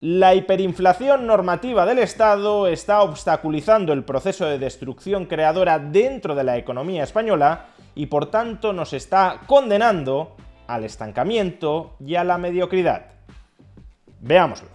La hiperinflación normativa del Estado está obstaculizando el proceso de destrucción creadora dentro de la economía española y por tanto nos está condenando al estancamiento y a la mediocridad. Veámoslo.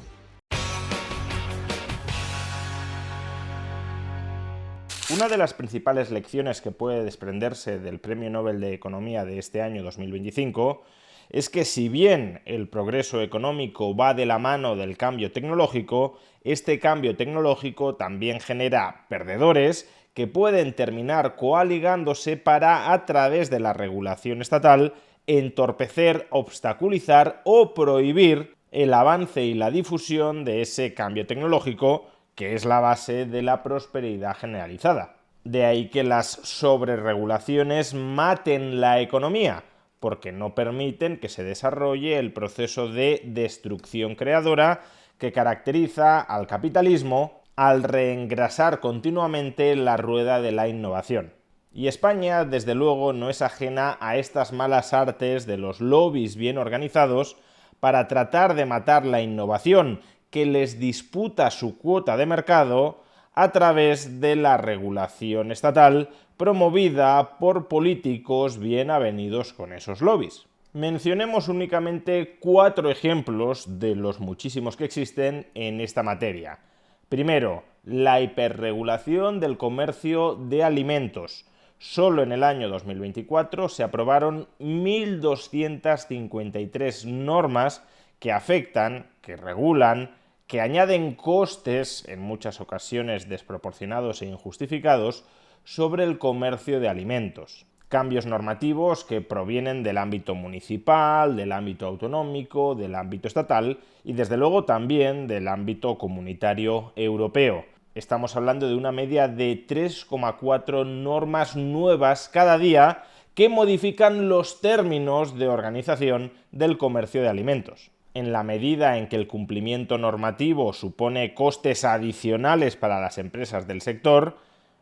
Una de las principales lecciones que puede desprenderse del Premio Nobel de Economía de este año 2025 es que si bien el progreso económico va de la mano del cambio tecnológico, este cambio tecnológico también genera perdedores que pueden terminar coaligándose para, a través de la regulación estatal, entorpecer, obstaculizar o prohibir el avance y la difusión de ese cambio tecnológico, que es la base de la prosperidad generalizada. De ahí que las sobreregulaciones maten la economía, porque no permiten que se desarrolle el proceso de destrucción creadora que caracteriza al capitalismo al reengrasar continuamente la rueda de la innovación. Y España, desde luego, no es ajena a estas malas artes de los lobbies bien organizados para tratar de matar la innovación que les disputa su cuota de mercado a través de la regulación estatal promovida por políticos bien avenidos con esos lobbies. Mencionemos únicamente 4 ejemplos de los muchísimos que existen en esta materia. Primero, la hiperregulación del comercio de alimentos. Solo en el año 2024 se aprobaron 1.253 normas que afectan, que regulan, que añaden costes, en muchas ocasiones desproporcionados e injustificados, sobre el comercio de alimentos. Cambios normativos que provienen del ámbito municipal, del ámbito autonómico, del ámbito estatal y desde luego también del ámbito comunitario europeo. Estamos hablando de una media de 3,4 normas nuevas cada día que modifican los términos de organización del comercio de alimentos. En la medida en que el cumplimiento normativo supone costes adicionales para las empresas del sector,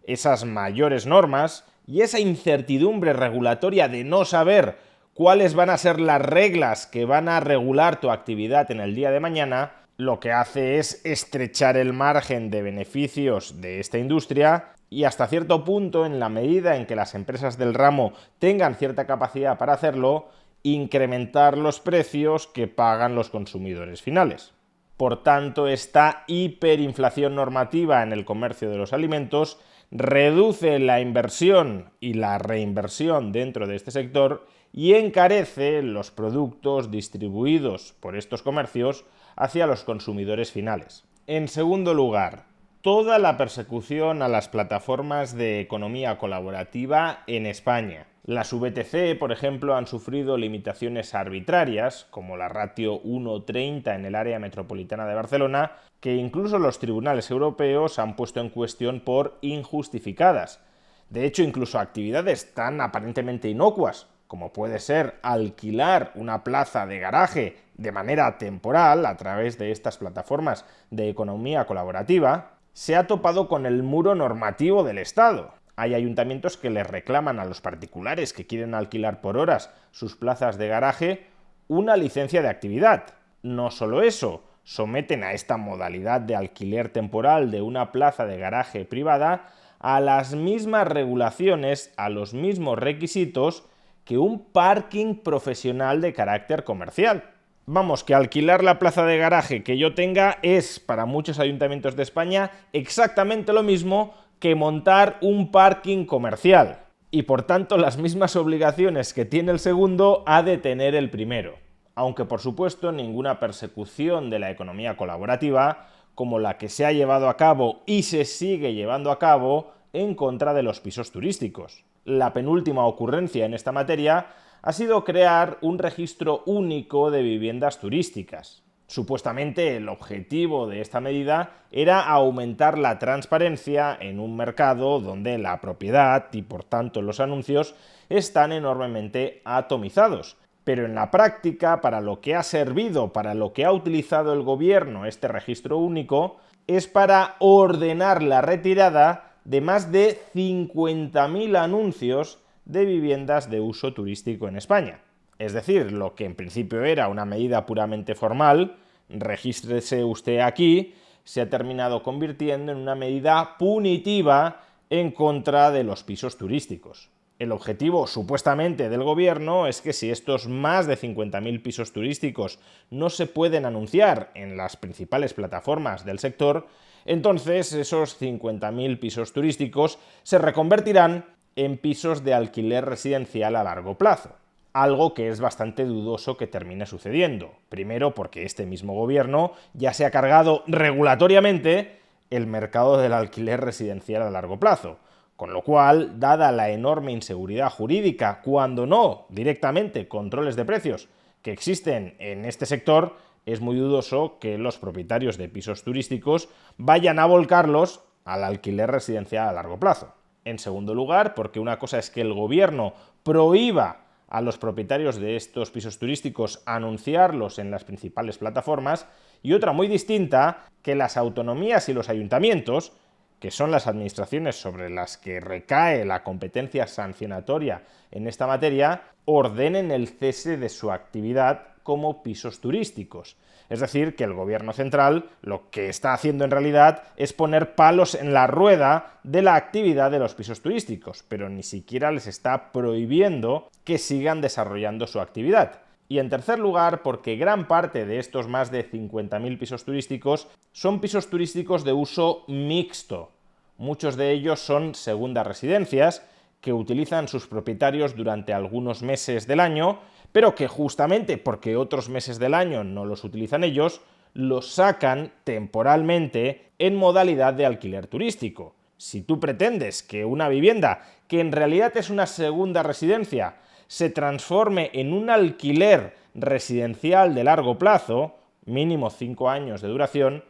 esas mayores normas y esa incertidumbre regulatoria de no saber cuáles van a ser las reglas que van a regular tu actividad en el día de mañana, lo que hace es estrechar el margen de beneficios de esta industria y hasta cierto punto, en la medida en que las empresas del ramo tengan cierta capacidad para hacerlo, incrementar los precios que pagan los consumidores finales. Por tanto, esta hiperinflación normativa en el comercio de los alimentos reduce la inversión y la reinversión dentro de este sector y encarece los productos distribuidos por estos comercios hacia los consumidores finales. En segundo lugar, toda la persecución a las plataformas de economía colaborativa en España. Las VTC, por ejemplo, han sufrido limitaciones arbitrarias, como la ratio 1:30 en el área metropolitana de Barcelona, que incluso los tribunales europeos han puesto en cuestión por injustificadas. De hecho, incluso actividades tan aparentemente inocuas, como puede ser alquilar una plaza de garaje de manera temporal a través de estas plataformas de economía colaborativa, se ha topado con el muro normativo del Estado. Hay ayuntamientos que les reclaman a los particulares que quieren alquilar por horas sus plazas de garaje una licencia de actividad. No solo eso, someten a esta modalidad de alquiler temporal de una plaza de garaje privada a las mismas regulaciones, a los mismos requisitos que un parking profesional de carácter comercial. Vamos, que alquilar la plaza de garaje que yo tenga es, para muchos ayuntamientos de España, exactamente lo mismo que montar un parking comercial. Y por tanto, las mismas obligaciones que tiene el segundo ha de tener el primero. Aunque, por supuesto, ninguna persecución de la economía colaborativa, como la que se ha llevado a cabo y se sigue llevando a cabo en contra de los pisos turísticos. La penúltima ocurrencia en esta materia ha sido crear un registro único de viviendas turísticas. Supuestamente el objetivo de esta medida era aumentar la transparencia en un mercado donde la propiedad y por tanto los anuncios están enormemente atomizados. Pero en la práctica, para lo que ha servido, para lo que ha utilizado el gobierno este registro único, es para ordenar la retirada de más de 50.000 anuncios de viviendas de uso turístico en España. Es decir, lo que en principio era una medida puramente formal, regístrese usted aquí, se ha terminado convirtiendo en una medida punitiva en contra de los pisos turísticos. El objetivo, supuestamente, del gobierno es que si estos más de 50.000 pisos turísticos no se pueden anunciar en las principales plataformas del sector, entonces esos 50.000 pisos turísticos se reconvertirán en pisos de alquiler residencial a largo plazo. Algo que es bastante dudoso que termine sucediendo. Primero, porque este mismo gobierno ya se ha cargado regulatoriamente el mercado del alquiler residencial a largo plazo. Con lo cual, dada la enorme inseguridad jurídica, cuando no directamente controles de precios que existen en este sector, es muy dudoso que los propietarios de pisos turísticos vayan a volcarlos al alquiler residencial a largo plazo. En segundo lugar, porque una cosa es que el gobierno prohíba a los propietarios de estos pisos turísticos anunciarlos en las principales plataformas, y otra muy distinta, que las autonomías y los ayuntamientos, que son las administraciones sobre las que recae la competencia sancionatoria en esta materia, ordenen el cese de su actividad como pisos turísticos. Es decir, que el gobierno central lo que está haciendo en realidad es poner palos en la rueda de la actividad de los pisos turísticos, pero ni siquiera les está prohibiendo que sigan desarrollando su actividad. Y en tercer lugar, porque gran parte de estos más de 50.000 pisos turísticos son pisos turísticos de uso mixto. Muchos de ellos son segundas residencias que utilizan sus propietarios durante algunos meses del año, pero que justamente porque otros meses del año no los utilizan ellos, los sacan temporalmente en modalidad de alquiler turístico. Si tú pretendes que una vivienda, que en realidad es una segunda residencia, se transforme en un alquiler residencial de largo plazo, mínimo 5 años de duración,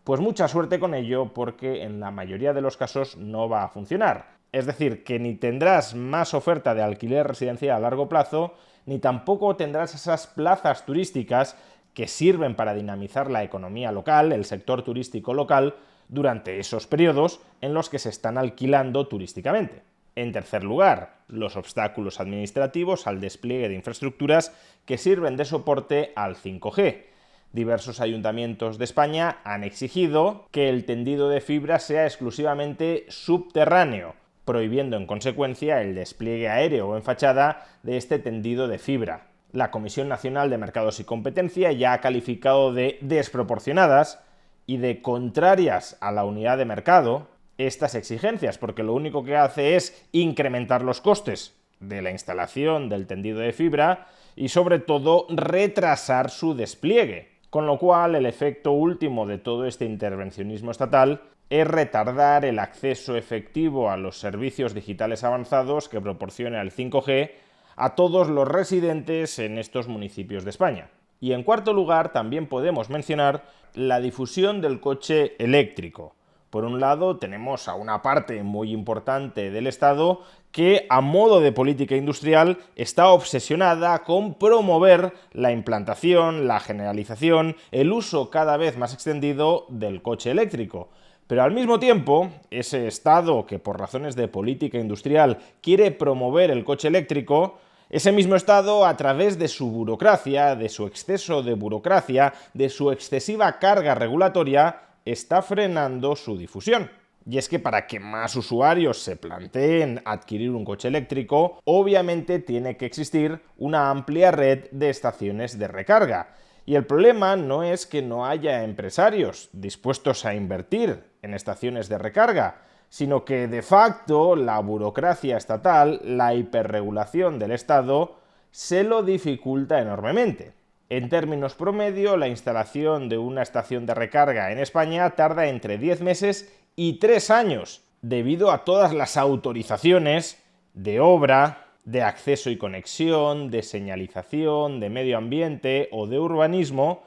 pues mucha suerte con ello, porque en la mayoría de los casos no va a funcionar. Es decir, que ni tendrás más oferta de alquiler residencial a largo plazo, ni tampoco tendrás esas plazas turísticas que sirven para dinamizar la economía local, el sector turístico local, durante esos periodos en los que se están alquilando turísticamente. En tercer lugar, los obstáculos administrativos al despliegue de infraestructuras que sirven de soporte al 5G. Diversos ayuntamientos de España han exigido que el tendido de fibra sea exclusivamente subterráneo, prohibiendo en consecuencia el despliegue aéreo o en fachada de este tendido de fibra. La Comisión Nacional de Mercados y Competencia ya ha calificado de desproporcionadas y de contrarias a la unidad de mercado estas exigencias, porque lo único que hace es incrementar los costes de la instalación del tendido de fibra y sobre todo retrasar su despliegue. Con lo cual, el efecto último de todo este intervencionismo estatal es retardar el acceso efectivo a los servicios digitales avanzados que proporciona el 5G a todos los residentes en estos municipios de España. Y en cuarto lugar, también podemos mencionar la difusión del coche eléctrico. Por un lado, tenemos a una parte muy importante del Estado que, a modo de política industrial, está obsesionada con promover la implantación, la generalización, el uso cada vez más extendido del coche eléctrico. Pero al mismo tiempo, ese Estado que por razones de política industrial quiere promover el coche eléctrico, ese mismo Estado, a través de su burocracia, de su exceso de burocracia, de su excesiva carga regulatoria, está frenando su difusión. Y es que para que más usuarios se planteen adquirir un coche eléctrico, obviamente tiene que existir una amplia red de estaciones de recarga. Y el problema no es que no haya empresarios dispuestos a invertir en estaciones de recarga, sino que de facto la burocracia estatal, la hiperregulación del Estado, se lo dificulta enormemente. En términos promedio, la instalación de una estación de recarga en España tarda entre 10 meses y 3 años, debido a todas las autorizaciones de obra, de acceso y conexión, de señalización, de medio ambiente o de urbanismo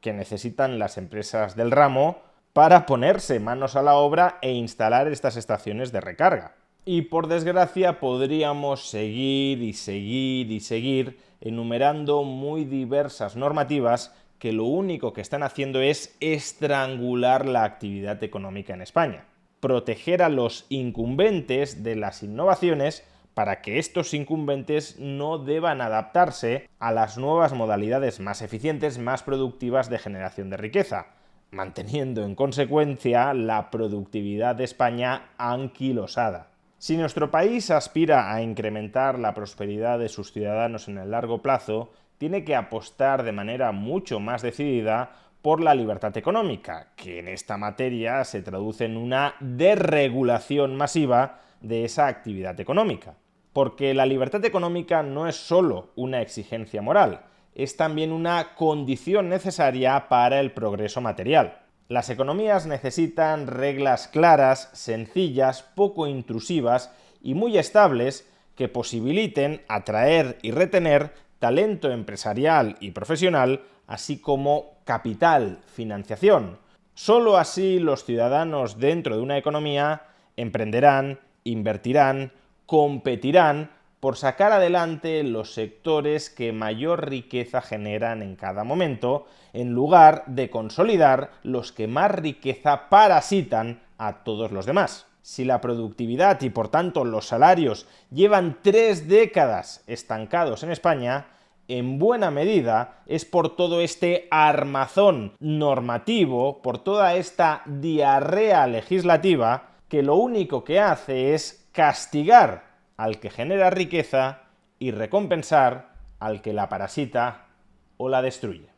que necesitan las empresas del ramo para ponerse manos a la obra e instalar estas estaciones de recarga. Y por desgracia podríamos seguir y seguir y seguir enumerando muy diversas normativas que lo único que están haciendo es estrangular la actividad económica en España. Proteger a los incumbentes de las innovaciones para que estos incumbentes no deban adaptarse a las nuevas modalidades más eficientes, más productivas de generación de riqueza, manteniendo en consecuencia la productividad de España anquilosada. Si nuestro país aspira a incrementar la prosperidad de sus ciudadanos en el largo plazo, tiene que apostar de manera mucho más decidida por la libertad económica, que en esta materia se traduce en una desregulación masiva de esa actividad económica. Porque la libertad económica no es solo una exigencia moral, es también una condición necesaria para el progreso material. Las economías necesitan reglas claras, sencillas, poco intrusivas y muy estables que posibiliten atraer y retener talento empresarial y profesional, así como capital, financiación. Solo así los ciudadanos dentro de una economía emprenderán, invertirán, competirán por sacar adelante los sectores que mayor riqueza generan en cada momento, en lugar de consolidar los que más riqueza parasitan a todos los demás. Si la productividad y por tanto los salarios llevan 3 décadas estancados en España, en buena medida es por todo este armazón normativo, por toda esta diarrea legislativa, que lo único que hace es castigar al que genera riqueza y recompensar al que la parasita o la destruye.